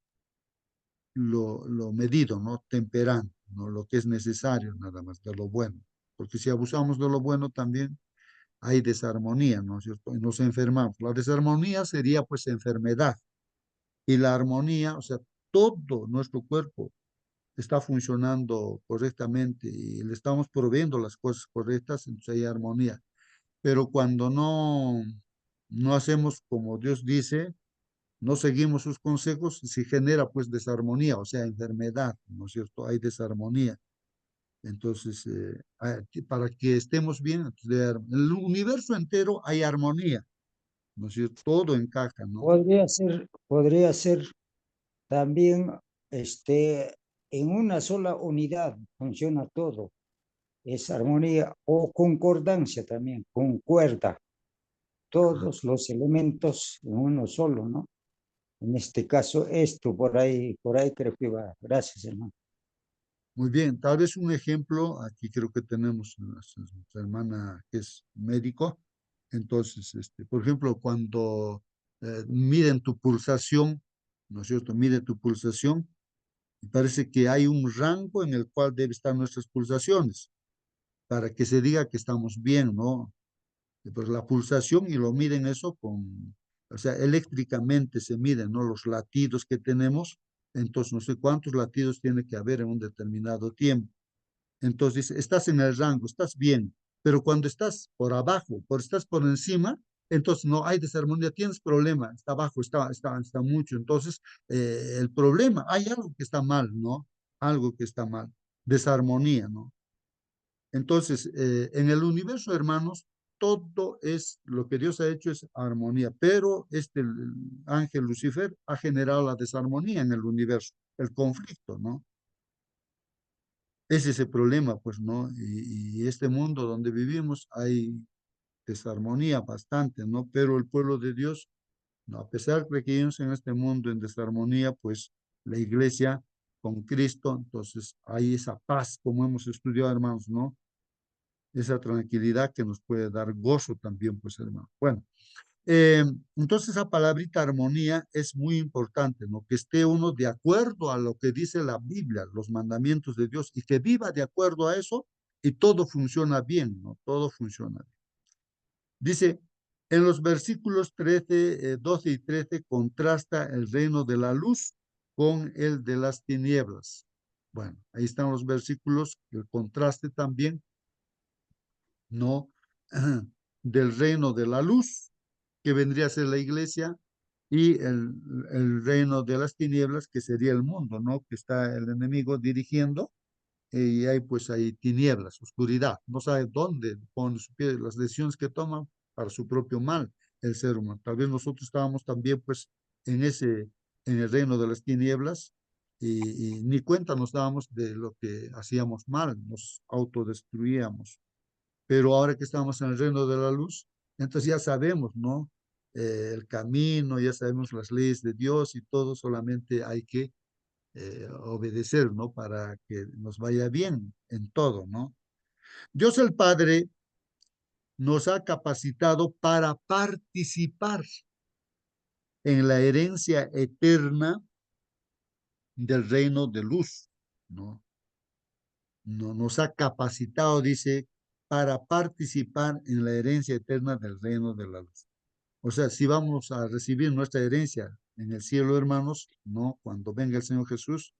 lo medido, ¿no? Temperando, ¿no? Lo que es necesario, nada más, de lo bueno. Porque si abusamos de lo bueno también hay desarmonía, ¿no es cierto? Y nos enfermamos. La desarmonía sería pues enfermedad. Y la armonía, o sea, todo nuestro cuerpo está funcionando correctamente y le estamos proveyendo las cosas correctas, entonces hay armonía. Pero cuando no hacemos como Dios dice, no seguimos sus consejos, se genera pues desarmonía, o sea, enfermedad, ¿no es cierto? Hay desarmonía. Entonces, para que estemos bien, en el universo entero hay armonía, ¿no es cierto? Todo encaja, ¿no? Podría ser también en una sola unidad funciona todo. Es armonía o concordancia también, concuerda todos los elementos en uno solo, ¿no? En este caso, esto por ahí creo que va. Gracias, hermano. Muy bien, tal vez un ejemplo, aquí creo que tenemos a nuestra hermana que es médico, entonces, por ejemplo, cuando miden tu pulsación, ¿no es cierto? Mide tu pulsación y parece que hay un rango en el cual deben estar nuestras pulsaciones para que se diga que estamos bien, ¿no? Pues la pulsación y lo miden eso o sea, eléctricamente se miden, ¿no? Los latidos que tenemos, entonces no sé cuántos latidos tiene que haber en un determinado tiempo. Entonces dice, estás en el rango, estás bien, pero cuando estás por abajo, estás por encima, entonces no hay desarmonía, tienes problema, está abajo, está mucho. Entonces, el problema, hay algo que está mal, ¿no? Algo que está mal, desarmonía, ¿no? Entonces, en el universo, hermanos, todo es, lo que Dios ha hecho es armonía, pero el ángel Lucifer ha generado la desarmonía en el universo. el conflicto, ¿no? Ese es el problema, pues, ¿no? Y este mundo donde vivimos hay desarmonía bastante, ¿no? Pero el pueblo de Dios, no, a pesar de que vivimos en este mundo en desarmonía, pues la iglesia con Cristo, entonces hay esa paz, como hemos estudiado, hermanos, ¿no? Esa tranquilidad que nos puede dar gozo también, pues, hermano. Bueno, entonces esa palabrita armonía es muy importante, ¿no? Que esté uno de acuerdo a lo que dice la Biblia, los mandamientos de Dios, y que viva de acuerdo a eso y todo funciona bien, ¿no? Todo funciona bien. Dice, en los versículos 13, 12 y 13 contrasta el reino de la luz con el de las tinieblas. Bueno, ahí están los versículos, el contraste también, ¿no? Del reino de la luz, que vendría a ser la iglesia, y el reino de las tinieblas, que sería el mundo, ¿no? Que está el enemigo dirigiendo, y hay pues hay tinieblas, oscuridad, no sabe dónde pone su pie, las decisiones que toman para su propio mal el ser humano. Tal vez nosotros estábamos también pues en el reino de las tinieblas, y ni cuenta nos dábamos de lo que hacíamos mal, nos autodestruíamos. Pero ahora que estamos en el reino de la luz, entonces ya sabemos, ¿no? El camino, ya sabemos las leyes de Dios y todo, solamente hay que obedecer, ¿no? Para que nos vaya bien en todo, ¿no? Dios el Padre nos ha capacitado para participar en la herencia eterna del reino de luz, ¿no? Nos ha capacitado, dice, para participar en la herencia eterna del reino de la luz. O sea, si vamos a recibir nuestra herencia en el cielo, hermanos, ¿no? Cuando venga el Señor Jesús,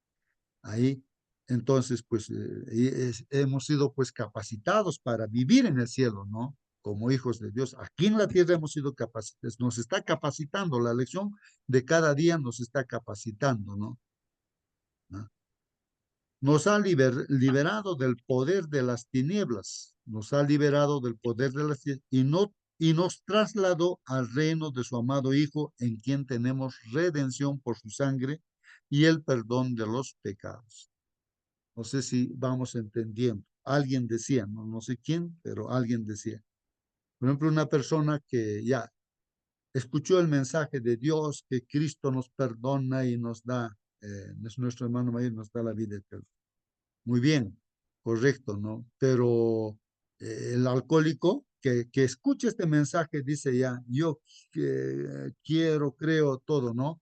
ahí, entonces, pues, hemos sido, pues, capacitados para vivir en el cielo, ¿no? Como hijos de Dios. Aquí en la tierra hemos sido capacitados, nos está capacitando, la lección de cada día nos está capacitando, ¿no? ¿No? Nos ha liberado del poder de las tinieblas, nos ha liberado del poder de las tinieblas y nos trasladó al reino de su amado Hijo, en quien tenemos redención por su sangre y el perdón de los pecados. No sé si vamos entendiendo. Alguien decía, no sé quién, pero alguien decía. Por ejemplo, una persona que ya escuchó el mensaje de Dios, que Cristo nos perdona y nos da, es nuestro hermano mayor, nos da la vida eterna. Muy bien, correcto, ¿no? Pero el alcohólico que escucha este mensaje dice ya, yo quiero, creo, todo, ¿no?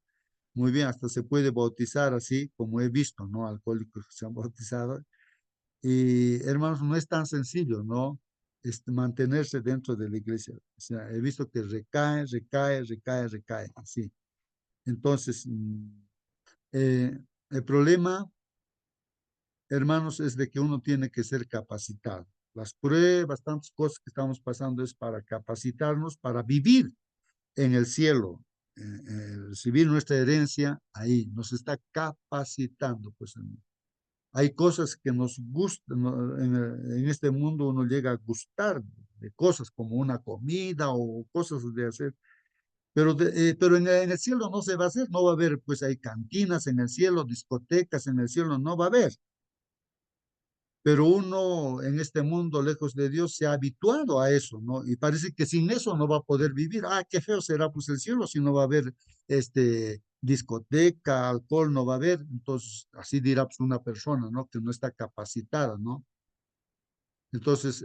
Muy bien, hasta se puede bautizar así, como he visto, ¿no? Alcohólicos que se han bautizado. Y hermanos, no es tan sencillo, ¿no? Mantenerse dentro de la iglesia. O sea, he visto que recae, así. Entonces, el problema, hermanos, es de que uno tiene que ser capacitado. Las pruebas, tantas cosas que estamos pasando es para capacitarnos, para vivir en el cielo, recibir nuestra herencia ahí, nos está capacitando, pues, hermano. Hay cosas que nos gustan, ¿no? En este mundo uno llega a gustar de cosas como una comida o cosas de hacer, pero en el cielo no se va a hacer, no va a haber, pues hay cantinas en el cielo, discotecas en el cielo, no va a haber. Pero uno en este mundo lejos de Dios se ha habituado a eso, ¿no? Y parece que sin eso no va a poder vivir. Ah, qué feo será pues el cielo si no va a haber discoteca, alcohol, no va a haber. Entonces, así dirá pues una persona, ¿no? Que no está capacitada, ¿no? Entonces,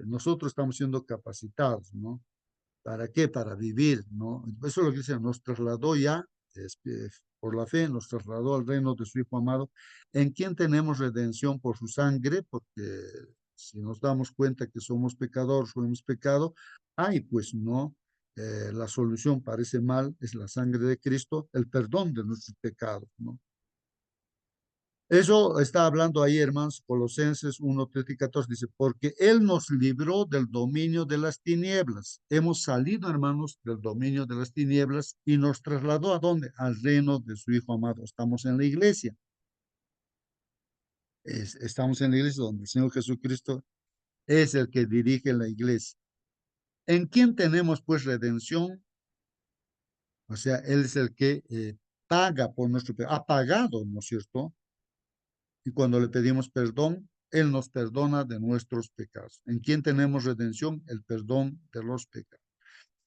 nosotros estamos siendo capacitados, ¿no? ¿Para qué? Para vivir, ¿no? Eso es lo que dice, nos trasladó ya, por la fe, nos trasladó al reino de su Hijo amado, en quien tenemos redención por su sangre, porque si nos damos cuenta que somos pecadores o hemos pecado, ay, pues no, la solución parece mal, es la sangre de Cristo, el perdón de nuestros pecados, ¿no? Eso está hablando ahí, hermanos, Colosenses 1, 13 y 14, dice, porque Él nos libró del dominio de las tinieblas. Hemos salido, hermanos, del dominio de las tinieblas y nos trasladó ¿a dónde? Al reino de su Hijo amado. Estamos en la iglesia. Estamos en la iglesia donde el Señor Jesucristo es el que dirige la iglesia. ¿En quién tenemos pues redención? O sea, Él es el que paga por nuestro pecado, ha pagado, ¿no es cierto? Y cuando le pedimos perdón, Él nos perdona de nuestros pecados. ¿En quién tenemos redención? El perdón de los pecados.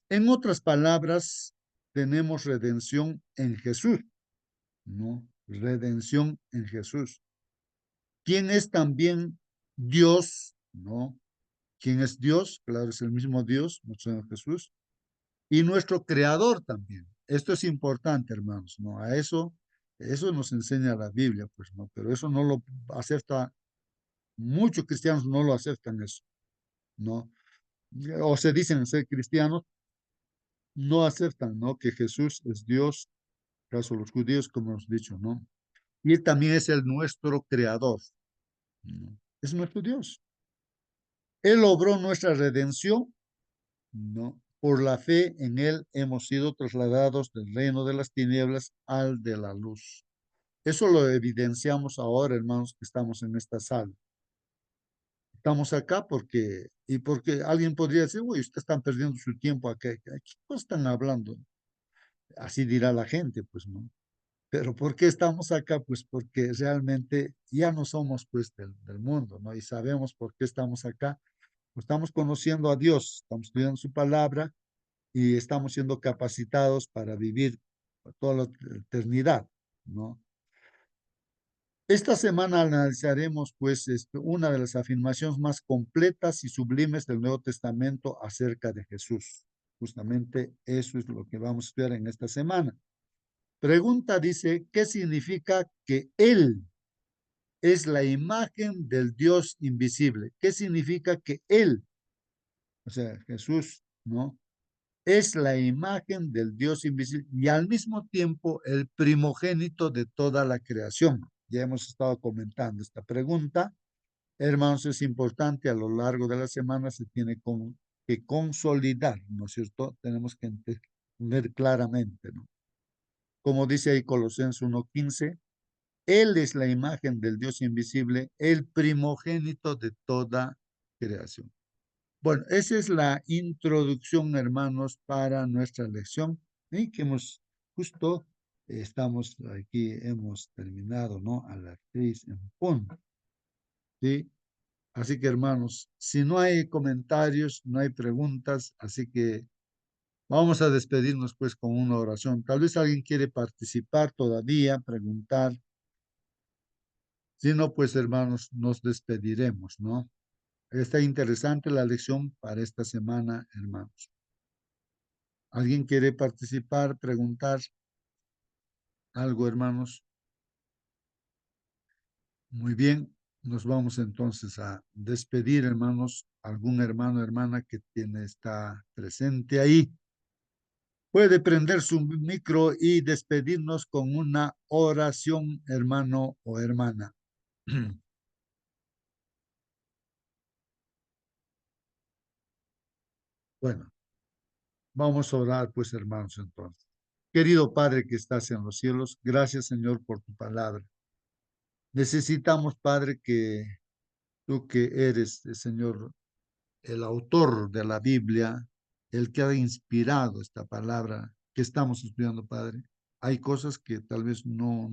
En otras palabras, tenemos redención en Jesús, ¿no? Redención en Jesús. ¿Quién es también Dios? ¿No? ¿Quién es Dios? Claro, es el mismo Dios, nuestro Señor Jesús. Y nuestro Creador también. Esto es importante, hermanos, ¿no? Eso nos enseña la Biblia, pues, ¿no? Pero eso no lo acepta, muchos cristianos no lo aceptan eso, ¿no? O se dicen ser cristianos, no aceptan, ¿no? Que Jesús es Dios, caso los judíos, como hemos dicho, ¿no? Y Él también es el nuestro Creador, ¿no? Es nuestro Dios. Él obró nuestra redención, ¿no? Por la fe en Él hemos sido trasladados del reino de las tinieblas al de la luz. Eso lo evidenciamos ahora, hermanos, que estamos en esta sala. Estamos acá porque alguien podría decir, uy, ustedes están perdiendo su tiempo acá. ¿Qué están hablando? Así dirá la gente, pues, ¿no? Pero ¿por qué estamos acá? Pues porque realmente ya no somos, pues, del mundo, ¿no? Y sabemos por qué estamos acá. Pues estamos conociendo a Dios, estamos estudiando su palabra y estamos siendo capacitados para vivir toda la eternidad, ¿no? Esta semana analizaremos, pues, una de las afirmaciones más completas y sublimes del Nuevo Testamento acerca de Jesús. Justamente eso es lo que vamos a estudiar en esta semana. Pregunta dice, ¿qué significa que Él es la imagen del Dios invisible? ¿Qué significa que Él, o sea, Jesús, ¿no? Es la imagen del Dios invisible y al mismo tiempo el primogénito de toda la creación? Ya hemos estado comentando esta pregunta. Hermanos, es importante, a lo largo de la semana se tiene que consolidar, ¿no es cierto? Tenemos que entender claramente, ¿no? Como dice ahí Colosenses 1:15, Él es la imagen del Dios invisible, el primogénito de toda creación. Bueno, esa es la introducción, hermanos, para nuestra lección, ¿sí? Que justo estamos aquí, hemos terminado, ¿no? A las 6 en punto, ¿sí? Así que, hermanos, si no hay comentarios, no hay preguntas, así que vamos a despedirnos, pues, con una oración. Tal vez alguien quiere participar todavía, preguntar. Si no, pues, hermanos, nos despediremos, ¿no? Está interesante la lección para esta semana, hermanos. ¿Alguien quiere participar, preguntar algo, hermanos? Muy bien, nos vamos entonces a despedir, hermanos. ¿Algún hermano o hermana que está presente ahí? Puede prender su micro y despedirnos con una oración, hermano o hermana. Bueno, vamos a orar, pues, hermanos, entonces. Querido Padre que estás en los cielos, gracias, Señor, por tu palabra. Necesitamos, Padre, que tú que eres, Señor, el autor de la Biblia, el que ha inspirado esta palabra que estamos estudiando, Padre. Hay cosas que tal vez no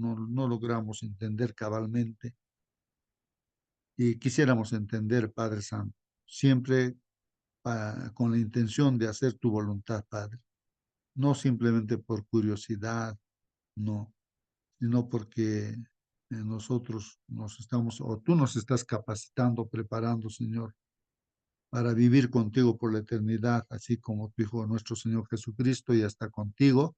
logramos entender cabalmente y quisiéramos entender, Padre Santo, siempre con la intención de hacer tu voluntad, Padre. No simplemente por curiosidad, no, sino porque nosotros nos estamos, o tú nos estás capacitando, preparando, Señor, para vivir contigo por la eternidad, así como tu Hijo, nuestro Señor Jesucristo, ya está contigo.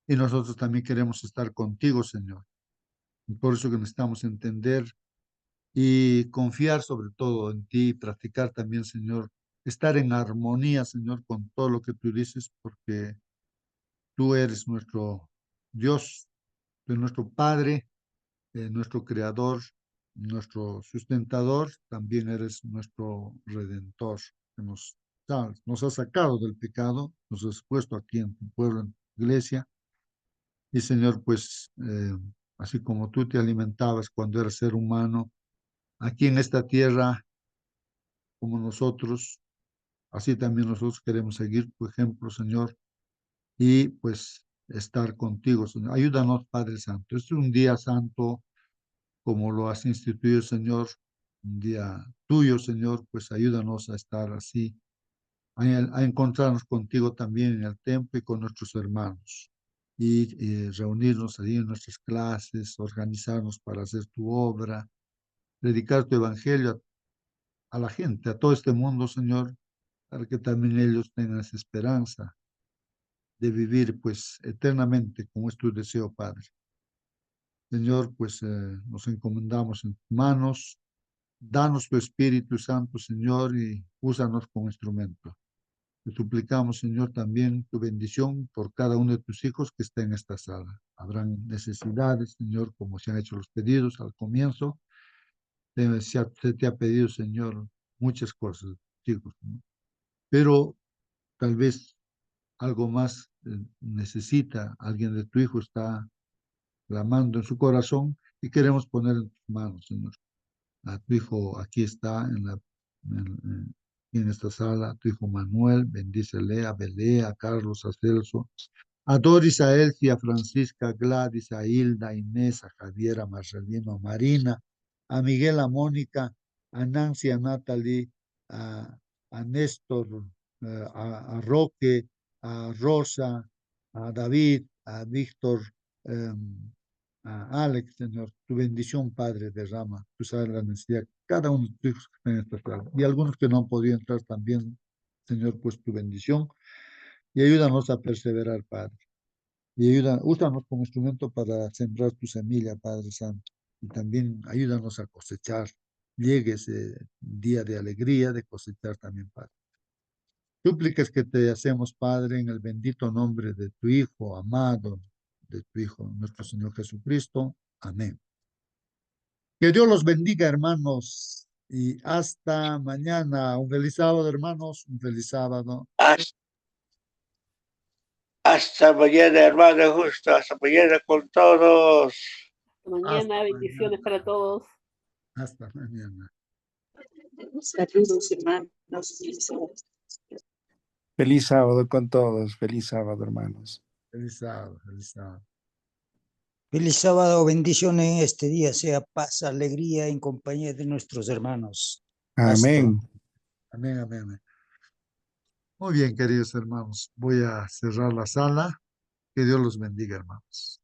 Y nosotros también queremos estar contigo, Señor. Y por eso que necesitamos entender y confiar sobre todo en ti, y practicar también, Señor, estar en armonía, Señor, con todo lo que tú dices, porque tú eres nuestro Dios, tú eres nuestro Padre, nuestro Creador, nuestro sustentador, también eres nuestro Redentor, que nos has sacado del pecado, nos has puesto aquí en tu pueblo, en tu iglesia. Y Señor, pues, así como tú te alimentabas cuando eras ser humano, aquí en esta tierra, como nosotros, así también nosotros queremos seguir tu ejemplo, Señor, y pues estar contigo, Señor. Ayúdanos, Padre Santo. Este es un día santo, como lo has instituido, Señor, un día tuyo, Señor, pues ayúdanos a estar así, a encontrarnos contigo también en el templo y con nuestros hermanos. Y reunirnos ahí en nuestras clases, organizarnos para hacer tu obra, predicar tu evangelio a la gente, a todo este mundo, Señor, para que también ellos tengan esa esperanza de vivir pues eternamente como es tu deseo, Padre. Señor, pues nos encomendamos en tus manos. Danos tu Espíritu Santo, Señor, y úsanos como instrumento. Te suplicamos, Señor, también tu bendición por cada uno de tus hijos que está en esta sala. Habrán necesidades, Señor, como se han hecho los pedidos al comienzo. Se te ha pedido, Señor, muchas cosas, chicos, ¿no? Pero tal vez algo más necesita, alguien de tu hijo está clamando en su corazón y queremos poner en tus manos, Señor. A tu hijo aquí está en esta sala, tu hijo Manuel, bendícele a Belé, a Carlos, a Celso, a Doris, a Elsie, a Francisca, a Gladys, a Hilda, a Inés, a Javier, a Marcelino, a Marina, a Miguel, a Mónica, a Nancy, a Natalie, a Néstor, a Roque, a Rosa, a David, a Víctor, a Alex, Señor, tu bendición, Padre, derrama, tú sabes la necesidad, cada uno de tus hijos que están en esta sala, y algunos que no han podido entrar también, Señor, pues tu bendición, y ayúdanos a perseverar, Padre. Y úsanos como instrumento para sembrar tu semilla, Padre Santo. Y también ayúdanos a cosechar. Llegue ese día de alegría, de cosechar también, Padre. Súplicas que te hacemos, Padre, en el bendito nombre de tu Hijo amado, de tu Hijo, nuestro Señor Jesucristo. Amén. Que Dios los bendiga, hermanos. Y hasta mañana. Un feliz sábado, hermanos. Un feliz sábado. Hasta mañana, hermano, justo. Hasta mañana con todos. Mañana, bendiciones para todos. Hasta mañana. Saludos, hermanos. Feliz sábado con todos. Feliz sábado, hermanos. Feliz sábado. Feliz sábado. Feliz sábado, bendiciones en este día, sea paz, alegría en compañía de nuestros hermanos. Amén. Amén, amén, amén. Muy bien, queridos hermanos. Voy a cerrar la sala. Que Dios los bendiga, hermanos.